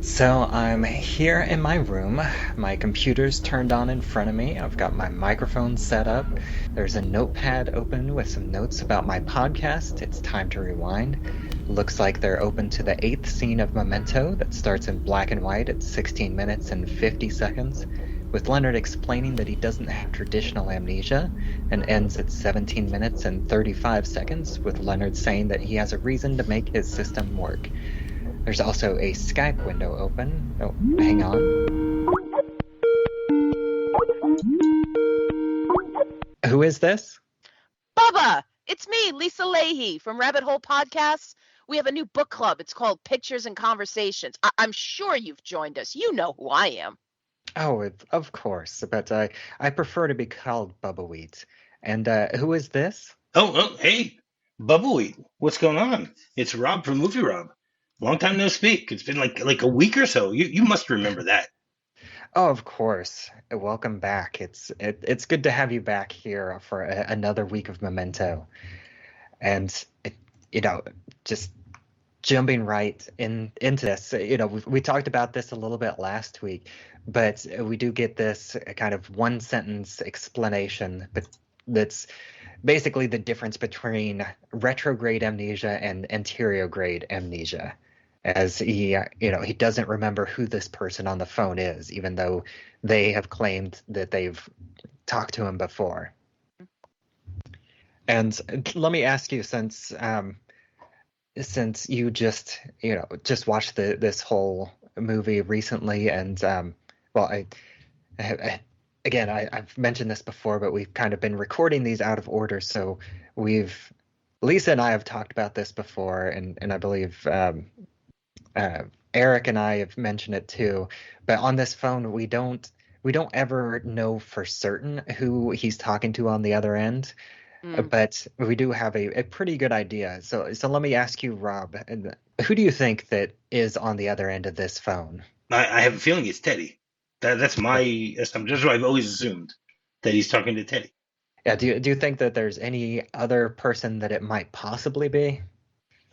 So I'm here in my room. My computer's turned on in front of me. I've got my microphone set up. There's a notepad open with some notes about my podcast. It's time to rewind. Looks like they're open to the eighth scene of Memento that starts in black and white at 16 minutes and 50 seconds, with Leonard explaining that he doesn't have traditional amnesia, and ends at 17 minutes and 35 seconds, with Leonard saying that he has a reason to make his system work. There's also a Skype window open. Oh, hang on. Who is this? Bubba, it's me, Lisa Leaheey from Rabbit Hole Podcasts. We have a new book club. It's called Pictures and Conversations. I'm sure you've joined us. You know who I am. Oh, of course, but I prefer to be called Bubbawheat. And who is this? Hey, Bubbawheat, what's going on? It's Rob from MovieRob. Long time no speak. It's been like a week or so. You must remember that. Oh, of course. Welcome back. It's good to have you back here for another week of Memento. And you know, just jumping right into this, we talked about this a little bit last week, but we do get this kind of one sentence explanation, but that's basically the difference between retrograde amnesia and anterograde amnesia, as he doesn't remember who this person on the phone is, even though they have claimed that they've talked to him before. And let me ask you, since you just watched this whole movie recently, and well, I've mentioned this before, but we've kind of been recording these out of order. So Lisa and I have talked about this before, and I believe Eric and I have mentioned it too. But on this phone, we don't ever know for certain who he's talking to on the other end. But we do have a pretty good idea. So let me ask you, Rob, who do you think that is on the other end of this phone? I have a feeling it's Teddy. That's my assumption. That's what I've always assumed, that he's talking to Teddy. Yeah, do you think that there's any other person that it might possibly be?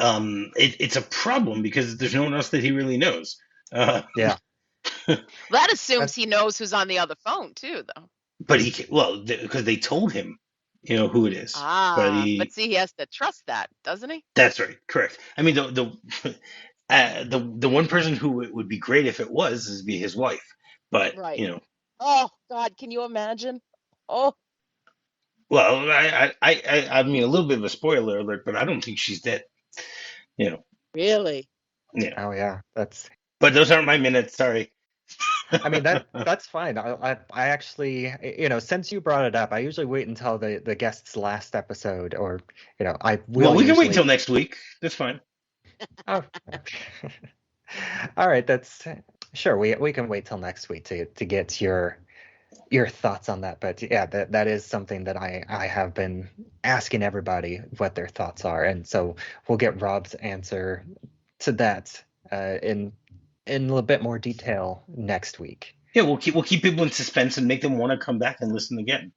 It's a problem because there's no one else that he really knows. Yeah, That assumes that's he knows who's on the other phone, too, though. but because they told him, who it is. But But see, he has to trust that, doesn't he? that's right, correct. I mean, the one person who it would be great if it was is be his wife. But Right. Oh, God, can you imagine? Oh, well, I mean, a little bit of a spoiler alert, but I don't think she's dead. You know, really? yeah. Oh yeah, that's. But those aren't my minutes. Sorry. I mean that's fine. I actually, since you brought it up, I usually wait until the guest's last episode, or I Well, will we can wait usually. till next week. That's fine. Oh, all right. That's sure. We can wait till next week to get your thoughts on that. But yeah, that is something that I have been asking everybody what their thoughts are, and so we'll get Rob's answer to that in a little bit more detail next week. Yeah, we'll keep people in suspense and make them want to come back and listen again.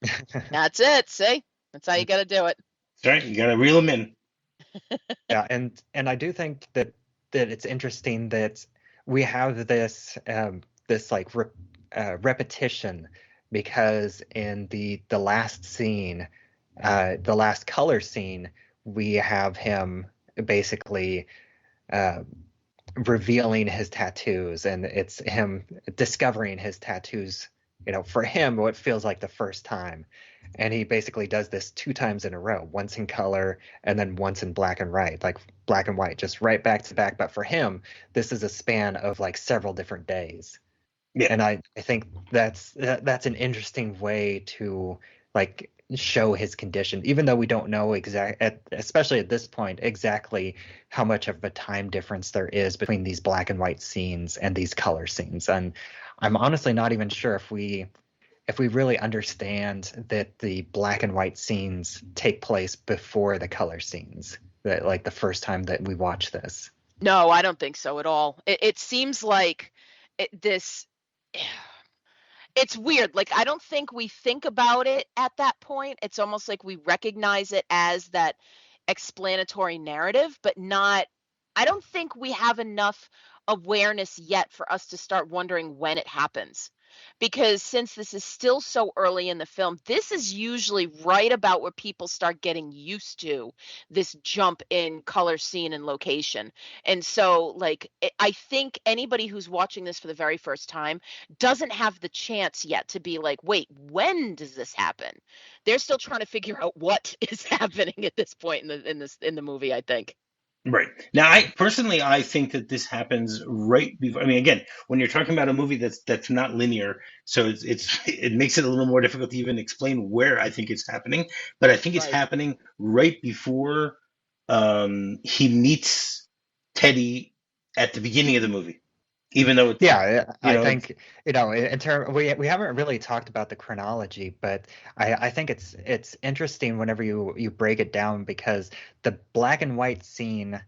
That's it, see? That's how you got to do it. That's right. You gotta reel them in. Yeah, and I do think that it's interesting that we have this like repetition, because in the last scene, the last color scene, we have him basically uh, revealing his tattoos, and it's him discovering his tattoos, for him what feels like the first time. And he basically does this two times in a row, once in color and then once in black and white, just right back to back. But for him, this is a span of like several different days. Yeah. And I think that's an interesting way to like show his condition, even though we don't know especially at this point, exactly how much of a time difference there is between these black and white scenes and these color scenes. And I'm honestly not even sure if we really understand that the black and white scenes take place before the color scenes, that like the first time that we watch this. No, I don't think so at all. It seems like this. It's weird. Like, I don't think we think about it at that point. It's almost like we recognize it as that explanatory narrative, but not. I don't think we have enough awareness yet for us to start wondering when it happens. Because since this is still so early in the film, this is usually right about where people start getting used to this jump in color, scene, and location. And so, like, I think anybody who's watching this for the very first time doesn't have the chance yet to be like, wait, when does this happen? They're still trying to figure out what is happening at this point in the movie, I think. Right. Now, I think that this happens right before. I mean, again, when you're talking about a movie that's not linear, so it makes it a little more difficult to even explain where I think it's happening. But I think it's Right. happening right before he meets Teddy at the beginning of the movie. Even though it's Yeah, you I know it's think, in term we haven't really talked about the chronology, but I think it's interesting whenever you break it down because the black and white scene,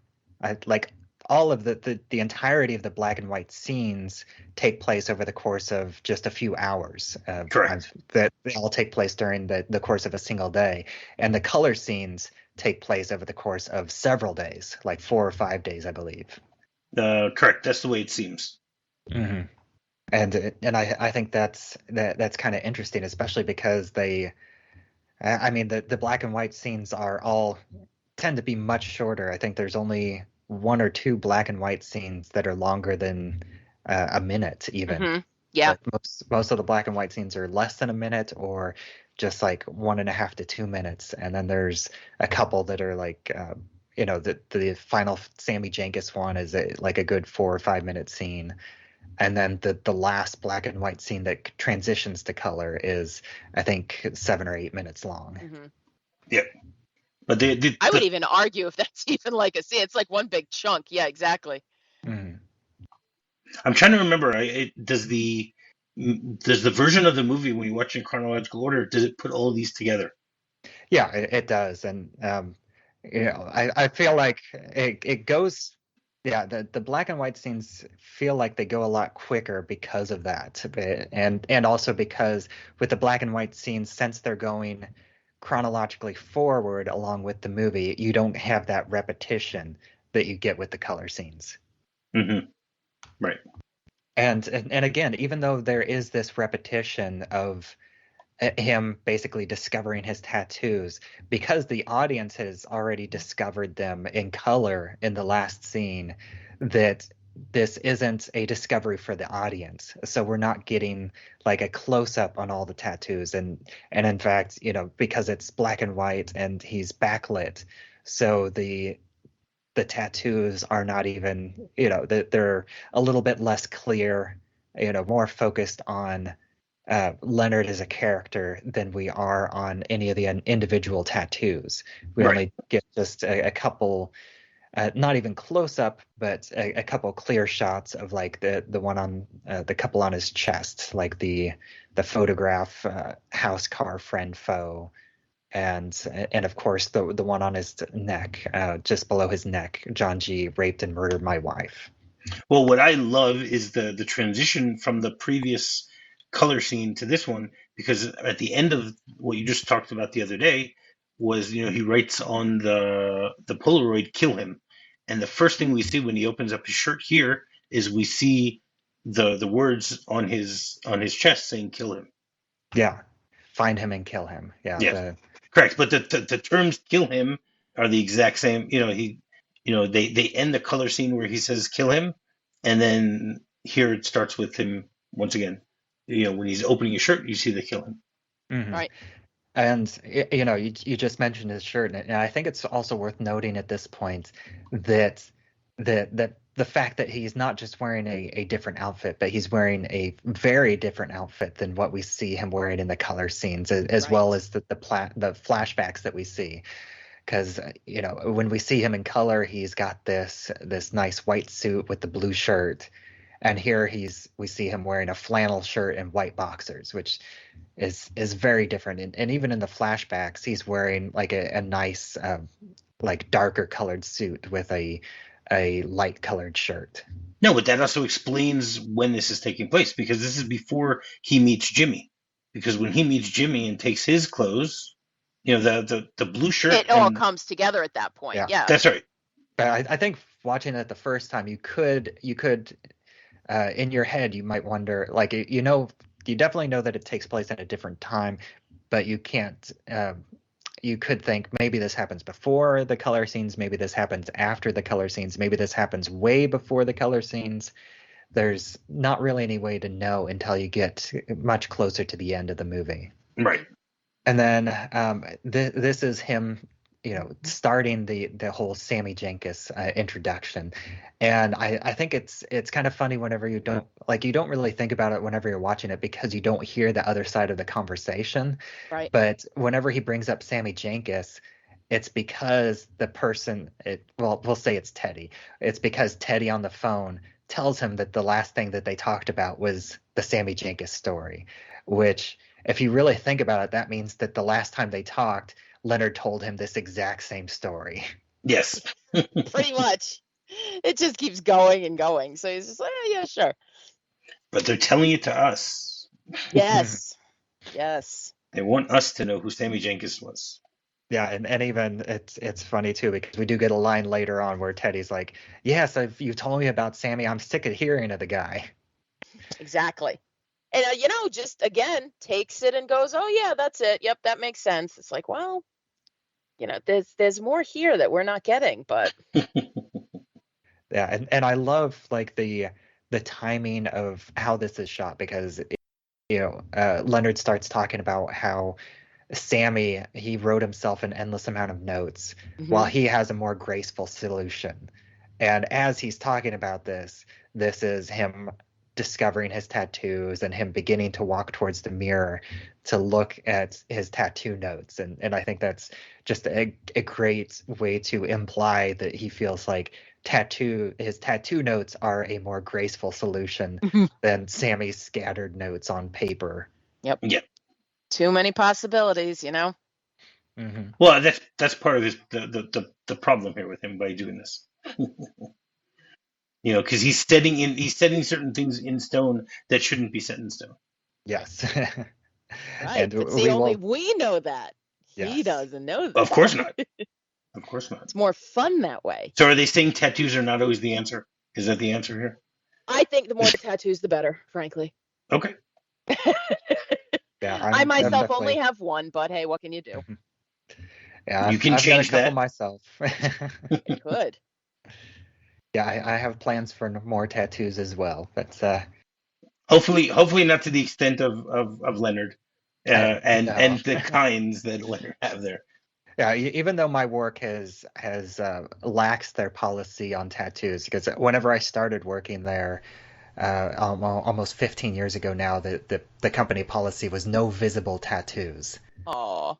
like all of the entirety of the black and white scenes take place over the course of just a few hours. correct. That they all take place during the course of a single day, and the color scenes take place over the course of several days, like 4 or 5 days, I believe. Correct. That's the way it seems. Hmm. And I think that's kind of interesting, especially because I mean the black and white scenes are all tend to be much shorter. I think there's only one or two black and white scenes that are longer than a minute even. Yeah. Like most of the black and white scenes are less than a minute or just like 1.5 to 2 minutes, and then there's a couple that are like the final Sammy Jenkins one is like a good 4 or 5 minute scene. And then the last black and white scene that transitions to color is, I think, 7 or 8 minutes long. Hmm. Yeah. But I would even argue if that's even like a scene. It's like one big chunk. Yeah, exactly. Mhm. I'm trying to remember. Does the version of the movie when you watch in chronological order, does it put all of these together? Yeah, it does. And I feel like it goes. Yeah, the black and white scenes feel like they go a lot quicker because of that, and also because with the black and white scenes, since they're going chronologically forward along with the movie, you don't have that repetition that you get with the color scenes. Hmm. Right. And again, even though there is this repetition of him basically discovering his tattoos, because the audience has already discovered them in color in the last scene, that this isn't a discovery for the audience. So we're not getting like a close up on all the tattoos, and in fact, because it's black and white and he's backlit, so the tattoos are not even, they're a little bit less clear, more focused on Leonard as a character than we are on any of the individual tattoos. We Right. only get just a couple, not even close up, but a couple clear shots of like the one on the couple on his chest, like the photograph, house, car, friend, foe, and of course the one on his neck, just below his neck, John G. raped and murdered my wife. Well, what I love is the transition from the previous color scene to this one, because at the end of what you just talked about the other day was, he writes on the Polaroid, "Kill him," and the first thing we see when he opens up his shirt here is we see the words on his chest saying "Kill him." Yeah, find him and kill him. Yeah, Yes, correct. But the terms "kill him" are the exact same. They end the color scene where he says "kill him," and then here it starts with him once again. When he's opening his shirt, you see the "kill him." mhm. Right. And you just mentioned his shirt, and I think it's also worth noting at this point that the fact that he's not just wearing a different outfit, but he's wearing a very different outfit than what we see him wearing in the color scenes, as Right. well as the flashbacks that we see. Because when we see him in color, he's got this nice white suit with the blue shirt, and here we see him wearing a flannel shirt and white boxers, which is very different. And even in the flashbacks, he's wearing like a nice like darker colored suit with a light colored shirt. No, but that also explains when this is taking place, because this is before he meets Jimmy. Because when he meets Jimmy and takes his clothes, the blue shirt It all and comes together at that point. Yeah. Yeah. that's right. But I think watching it the first time, you could in your head you might wonder, like, you definitely know that it takes place at a different time, but you can't. You could think maybe this happens before the color scenes, maybe this happens after the color scenes, maybe this happens way before the color scenes. There's not really any way to know until you get much closer to the end of the movie. Right. And then this is him, starting the whole Sammy Jenkins introduction. And I think it's kind of funny whenever you don't really think about it whenever you're watching it, because you don't hear the other side of the conversation. Right. But whenever he brings up Sammy Jenkins, it's because the person, we'll say it's Teddy. It's because Teddy on the phone tells him that the last thing that they talked about was the Sammy Jenkins story, which, if you really think about it, that means that the last time they talked, Leonard told him this exact same story. Yes. Pretty much. It just keeps going and going. So he's just like, yeah, sure. But they're telling it to us. Yes. Yes. They want us to know who Sammy Jenkins was. Yeah, and even it's funny too, because we do get a line later on where Teddy's like, "Yes, you told me about Sammy. I'm sick of hearing of the guy." Exactly. And just again takes it and goes, "Oh yeah, that's it. Yep, that makes sense." It's like, well, there's more here that we're not getting, but yeah, and I love like the timing of how this is shot, because Leonard starts talking about how Sammy, he wrote himself an endless amount of notes while he has a more graceful solution. And as he's talking about this is him discovering his tattoos and him beginning to walk towards the mirror to look at his tattoo notes. And I think that's just a great way to imply that he feels like his tattoo notes are a more graceful solution than Sammy's scattered notes on paper. Yep. Yep. Too many possibilities, Mm-hmm. Well, that's part of the problem here with him by doing this. Because he's setting certain things in stone that shouldn't be set in stone. Yes. Right. But see, only we know that. He Yes. doesn't know that. Of course not. Of course not. It's more fun that way. So are they saying tattoos are not always the answer? Is that the answer here? I think the more the tattoos, the better, frankly. Okay. Yeah, I myself only have one, but hey, what can you do? Yeah, you can I've change got a couple that myself. You could. Yeah, I have plans for more tattoos as well, but hopefully not to the extent of Leonard and no. the kinds that Leonard have there. Yeah, even though my work has laxed their policy on tattoos, because whenever I started working there, almost 15 years ago now, the company policy was no visible tattoos. Oh.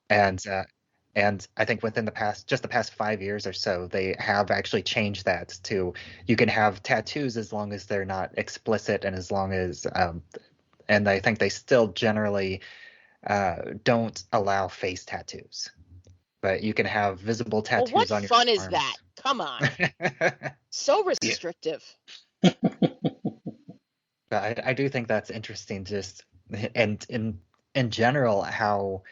And I think within the past 5 years or so, they have actually changed that to, you can have tattoos as long as they're not explicit, and as long as and I think they still generally don't allow face tattoos, but you can have visible tattoos what on your fun is arms. that? Come on. So restrictive. But I do think that's interesting, just and in general how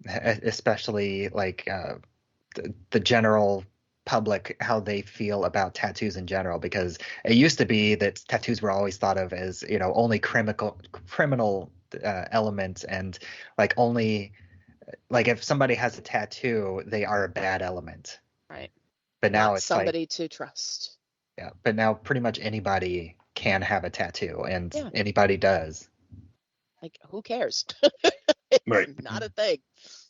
especially like the general public, how they feel about tattoos in general, because it used to be that tattoos were always thought of as only criminal element, and like only like if somebody has a tattoo, they are a bad element. Right. But now Not it's somebody to trust. Yeah, but now pretty much anybody can have a tattoo, and Yeah. anybody does. Like, who cares? It's Right. not a thing.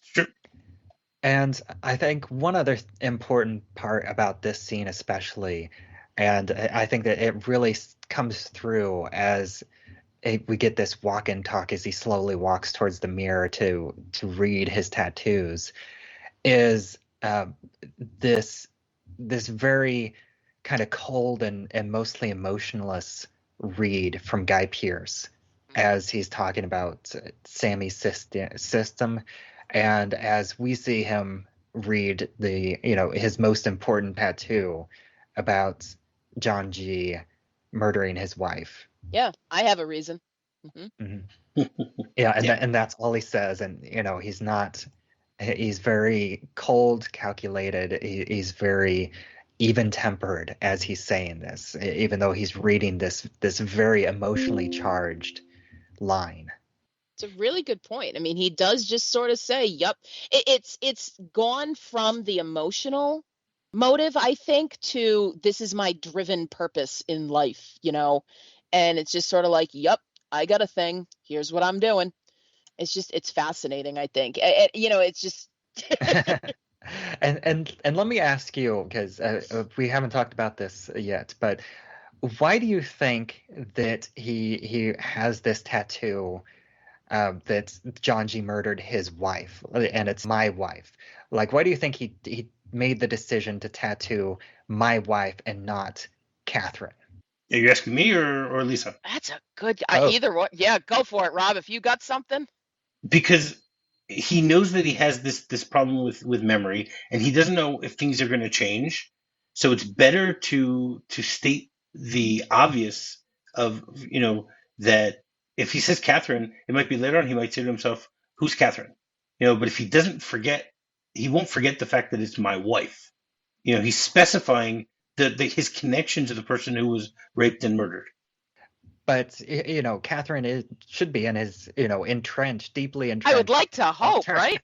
Sure. And I think one other important part about this scene especially, and I think that it really comes through as we get this walk and talk as he slowly walks towards the mirror to read his tattoos, is this very kind of cold and mostly emotionless read from Guy Pearce as he's talking about Sammy's system, and as we see him read his most important tattoo about John G. murdering his wife. Yeah, I have a reason. Mm-hmm. Yeah, and that's all he says, and he's very cold, calculated. He's very even-tempered as he's saying this, even though he's reading this very emotionally charged line. It's a really good point. I mean, he does just sort of say, "Yup." It's gone from the emotional motive, I think, to this is my driven purpose in life, and it's just sort of like, "Yup, I got a thing. Here's what I'm doing." It's fascinating, I think. It's just And let me ask you, because we haven't talked about this yet, but why do you think that he has this tattoo that John G murdered his wife and it's my wife? Like, why do you think he made the decision to tattoo my wife and not Catherine? Are you asking me or Lisa? That's a good Oh. either one. Yeah, go for it, Rob. If you got something. Because he knows that he has this problem with memory, and he doesn't know if things are going to change. So it's better to state the obvious of, that if he says Catherine, it might be later on he might say to himself, "Who's Catherine?" But if he doesn't forget, he won't forget the fact that it's my wife. He's specifying his connection to the person who was raped and murdered. But Catherine should be in his entrenched, deeply entrenched. I would like to hope, right?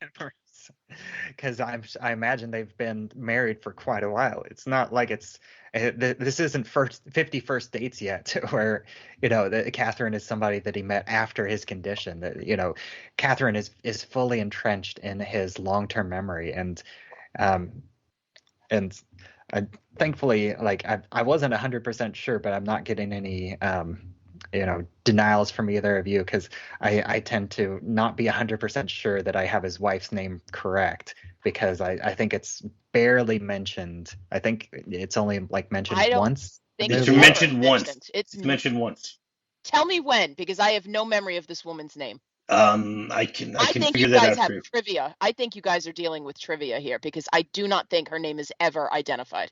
Because I imagine they've been married for quite a while. It's not like this isn't 50 first dates yet, where Catherine is somebody that he met after his condition. That Catherine is fully entrenched in his long-term memory, and thankfully, like I wasn't 100% sure, but I'm not getting any denials from either of you, because I tend to not be 100% sure that I have his wife's name correct, because I think it's barely mentioned. I think it's only mentioned once. It's mentioned once. It's mentioned once. Tell me when, because I have no memory of this woman's name. I can figure that out for you. I think you guys have trivia. I think you guys are dealing with trivia here, because I do not think her name is ever identified.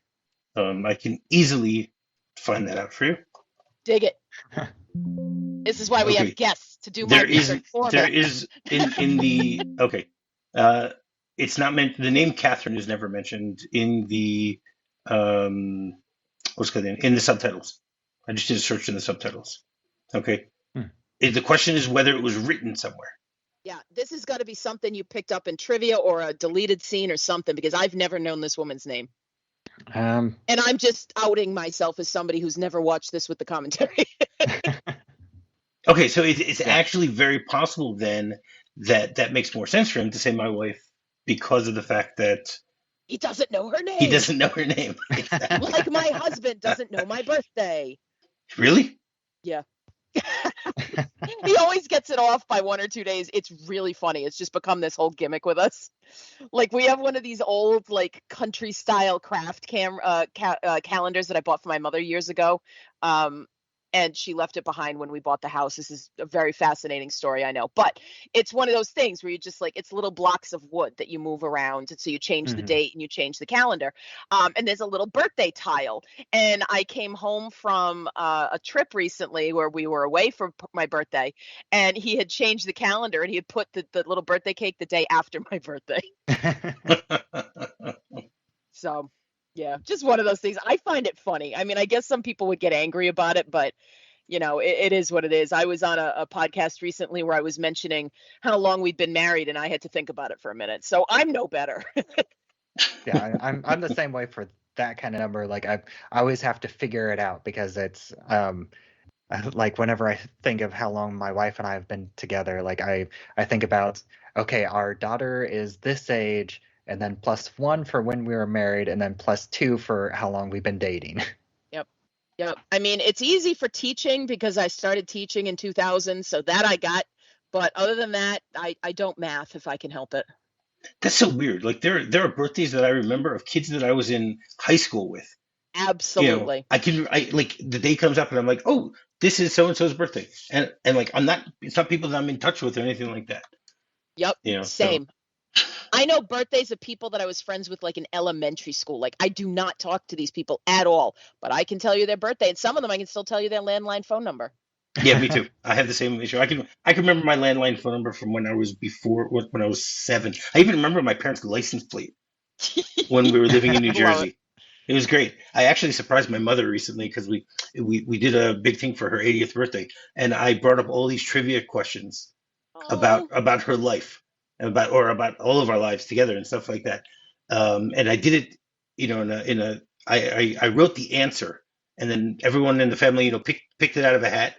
I can easily find that out for you. Dig it. This is why we have guests to do my research for me. There is in the okay. It's not meant. The name Catherine is never mentioned in the what's called in the subtitles. I just did a search in the subtitles. Okay. The question is whether it was written somewhere. Yeah, this has got to be something you picked up in trivia or a deleted scene or something, because I've never known this woman's name. And I'm just outing myself as somebody who's never watched this with the commentary. Okay, so it's actually very possible then that makes more sense for him to say my wife, because of the fact that he doesn't know her name. He doesn't know her name. Exactly. Like my husband doesn't know my birthday. Really? Yeah. He always gets it off by 1 or 2 days. It's really funny. It's just become this whole gimmick with us. Like, we have one of these old country style craft calendars that I bought for my mother years ago. And she left it behind when we bought the house. This is a very fascinating story, I know. But it's one of those things where you just it's little blocks of wood that you move around. And so you change the date and you change the calendar. And there's a little birthday tile. And I came home from a trip recently where we were away for my birthday. And he had changed the calendar and he had put the little birthday cake the day after my birthday. So... yeah, just one of those things. I find it funny. I mean, I guess some people would get angry about it, but, it is what it is. I was on a podcast recently where I was mentioning how long we'd been married, and I had to think about it for a minute. So I'm no better. Yeah, I'm the same way for that kind of number. Like, I always have to figure it out, because it's whenever I think of how long my wife and I have been together, I think about, okay, our daughter is this age, and then +1 for when we were married, and then +2 for how long we've been dating. Yep. I mean, it's easy for teaching because I started teaching in 2000, so that I got. But other than that, I don't math if I can help it. That's so weird. Like, there are birthdays that I remember of kids that I was in high school with. Absolutely. I the day comes up and I'm like, oh, this is so and so's birthday, and it's not people that I'm in touch with or anything like that. Yep. Same. So. I know birthdays of people that I was friends with in elementary school. I do not talk to these people at all, but I can tell you their birthday, and some of them I can still tell you their landline phone number. Yeah, me too. I have the same issue. I can remember my landline phone number from when I was 7. I even remember my parents' license plate when we were living in New Jersey. It was great. I actually surprised my mother recently because we did a big thing for her 80th birthday, and I brought up all these trivia questions Oh, about her life, about all of our lives together and stuff like that. And I did it, I wrote the answer, and then everyone in the family, picked it out of a hat,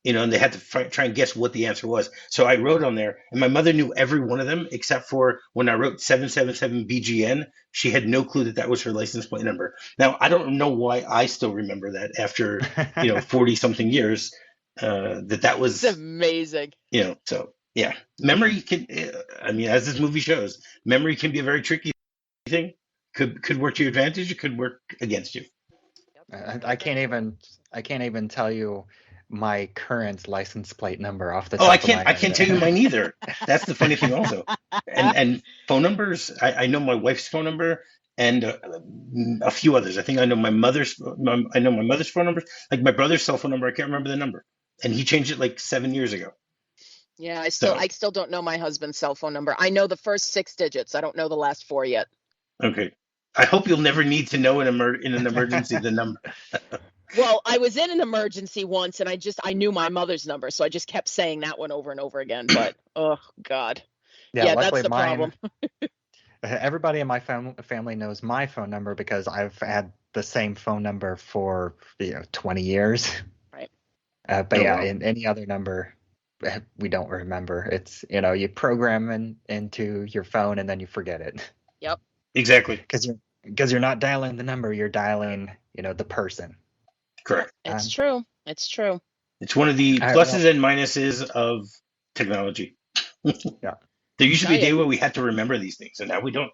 and they had to try and guess what the answer was. So I wrote on there, and my mother knew every one of them except for when I wrote 777 BGN. She had no clue that that was her license plate number. Now I don't know why I still remember that after 40 something years. That it's was amazing. so yeah, memory can. I mean, as this movie shows, memory can be a very tricky thing. Could work to your advantage. It could work against you. Yep, I can't even tell you my current license plate number off the Oh, I top of can't. my I can't tell you head. mine either. That's the funny thing, also. And phone numbers. I know my wife's phone number and a few others. I think I know my mother's. I know my mother's phone number. Like my brother's cell phone number, I can't remember the number, and he changed it like 7 years ago. Yeah, So I still don't know my husband's cell phone number. I know the first 6 digits. I don't know the last four yet. okay. I hope you'll never need to know in an emergency the number. Well, I was in an emergency once and I knew my mother's number, so I just kept saying that one over and over again. But oh God. Yeah, Yeah, that's luckily the problem. everybody in my family knows my phone number because I've had the same phone number for 20 years. Right. But Oh yeah, wow. in any other number, we don't remember. It's you program into your phone and then you forget it Yep. Exactly. because you're not dialing the number, you're dialing the person. Correct. It's Um, true. It's true. It's one of the all right, well, pluses and minuses of technology. yeah. There used to be Tell a day you. where we had to remember these things, and now we don't.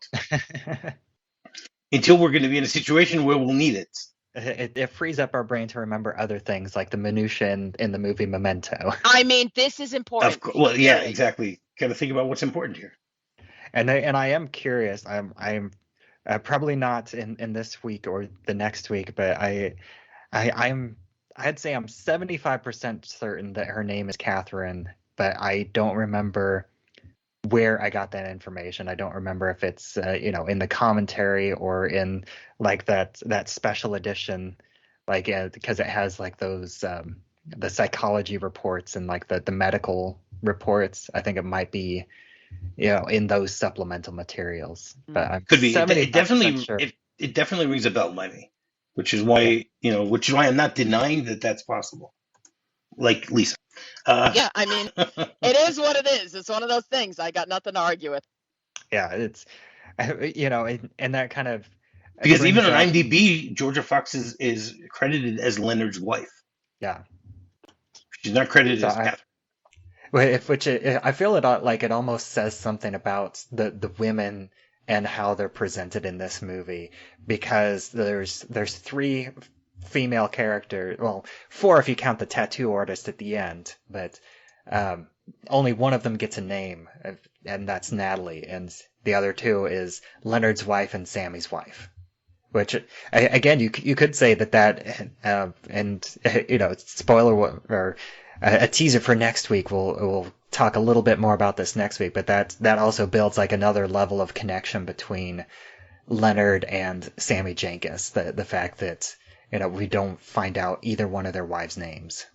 Until we're going to be in a situation where we'll need it. It frees up our brain to remember other things like the minutia in the movie Memento. I mean, this is Of important. course. Well, yeah, Really. exactly. Got to think about what's important here. And I am curious. I'm probably not in this week or the next week, but I'd say I'm 75% certain that her name is Catherine, but I don't remember where I got that information. I don't remember if it's in the commentary or in like that special edition, like because it has like those the psychology reports and like the medical reports. I think it might be in those supplemental materials, but I'm Could be. It 75% definitely. sure. It definitely rings a bell, Lenny. Which is why I'm not denying that that's possible. Like Lisa. Uh, Yeah, I mean, it is what it is. It's one of those things. I got nothing to argue with. Yeah, it's and that kind of because even brings on up. IMDb, Georgia Fox is credited as Leonard's wife. Yeah. She's not credited So as Catherine. I feel like it almost says something about the women and how they're presented in this movie, because there's three female characters, well, four if you count the tattoo artist at the end, but only one of them gets a name, and that's Natalie, and the other two is Leonard's wife and Sammy's wife. Which, again, you could say that and spoiler or a teaser for next week. We'll talk a little bit more about this next week, but that also builds like another level of connection between Leonard and Sammy Jenkins. The fact that we don't find out either one of their wives' names.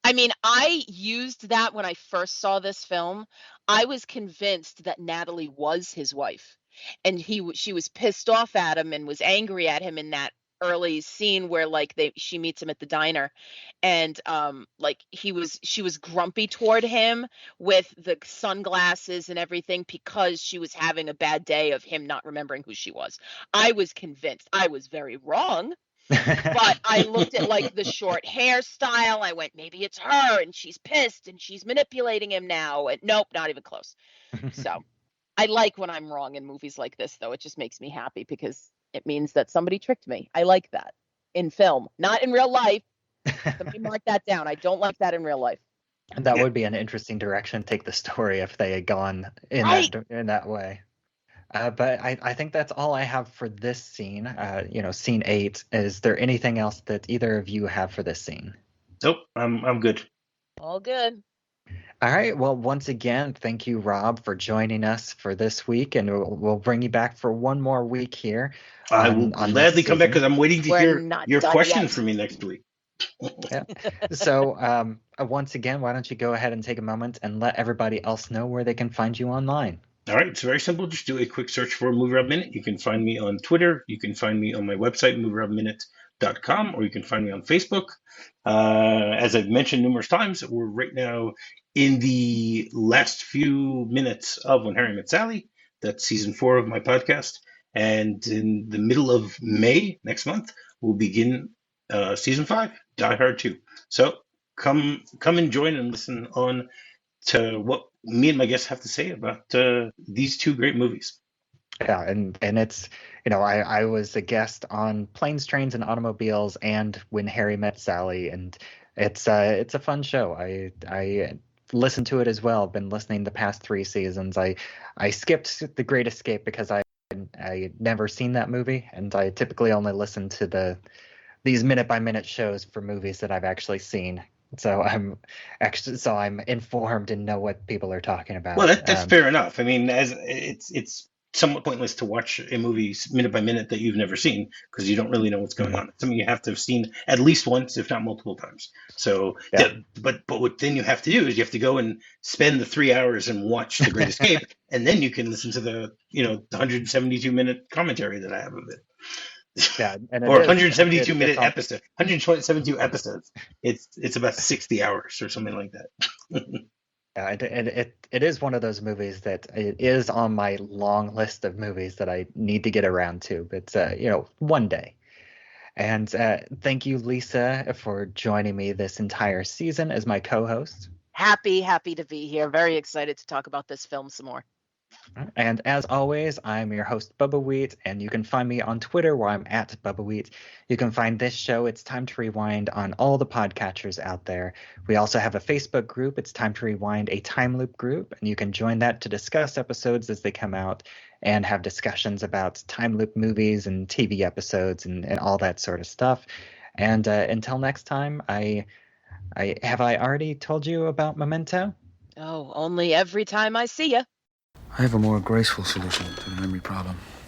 I mean, I used that when I first saw this film. I was convinced that Natalie was his wife, and she was pissed off at him and was angry at him in that early scene where like she meets him at the diner, and like she was grumpy toward him with the sunglasses and everything because she was having a bad day of him not remembering who she was. I was convinced. I was very wrong. But I looked at like the short hairstyle. I went, maybe it's her and she's pissed and she's manipulating him now. And nope, not even close. So I like when I'm wrong in movies like this, though. It just makes me happy because it means that somebody tricked me. I like that in film, not in real life. Somebody mark that down. I don't like that in real life. That would be an interesting direction to take the story if they had gone Right. in that way. But I think that's all I have for this scene. Scene 8. Is there anything else that either of you have for this scene? Nope, I'm good. All good. All right. Well, once again, thank you, Rob, for joining us for this week, and we'll bring you back for one more week here I will on this gladly come back because season. I'm waiting to We're hear not your done question yet. for me next week. Yeah. So, once again, why don't you go ahead and take a moment and let everybody else know where they can find you online? All right, it's very simple. Just do a quick search for MovieRob Minute. You can find me on Twitter. You can find me on my website, MovieRobMinute.com, or you can find me on Facebook. As I've mentioned numerous times, we're right now in the last few minutes of When Harry Met Sally. That's season 4 of my podcast. And in the middle of May next month, we'll begin season 5, Die Hard 2. So come and join and listen on to what me and my guests have to say about these two great movies. Yeah, and it's I was a guest on Planes, Trains, and Automobiles and When Harry Met Sally, and it's a fun show. I listened to it as well. Been listening the past 3 seasons. I skipped The Great Escape because I never seen that movie, and I typically only listen to these minute by minute shows for movies that I've actually seen. So I'm informed and know what people are talking Well, about. that's fair enough. I mean, as it's somewhat pointless to watch a movie minute by minute that you've never seen because you don't really know what's going Mhm. on. It's something you have to have seen at least once, if not multiple times. So, Yeah. but what then you have to do is you have to go and spend the 3 hours and watch The Great Escape, and then you can listen to the 172-minute commentary that I have of it. Yeah, and Or it, 172 it's minute on. episode, 172 episodes. It's about 60 hours or something like that. Yeah, it is one of those movies that it is on my long list of movies that I need to get around to. But one day. And thank you, Lisa, for joining me this entire season as my co-host. Happy to be here. Very excited to talk about this film some more. And as always, I'm your host, Bubbawheat, and you can find me on Twitter where I'm at Bubbawheat. You can find this show, It's Time to Rewind, on all the podcatchers out there. We also have a Facebook group, It's Time to Rewind, a time loop group, and you can join that to discuss episodes as they come out and have discussions about time loop movies and TV episodes and all that sort of stuff. And until next time, I already told you about Memento? Oh, only every time I see you. I have a more graceful solution to the memory problem.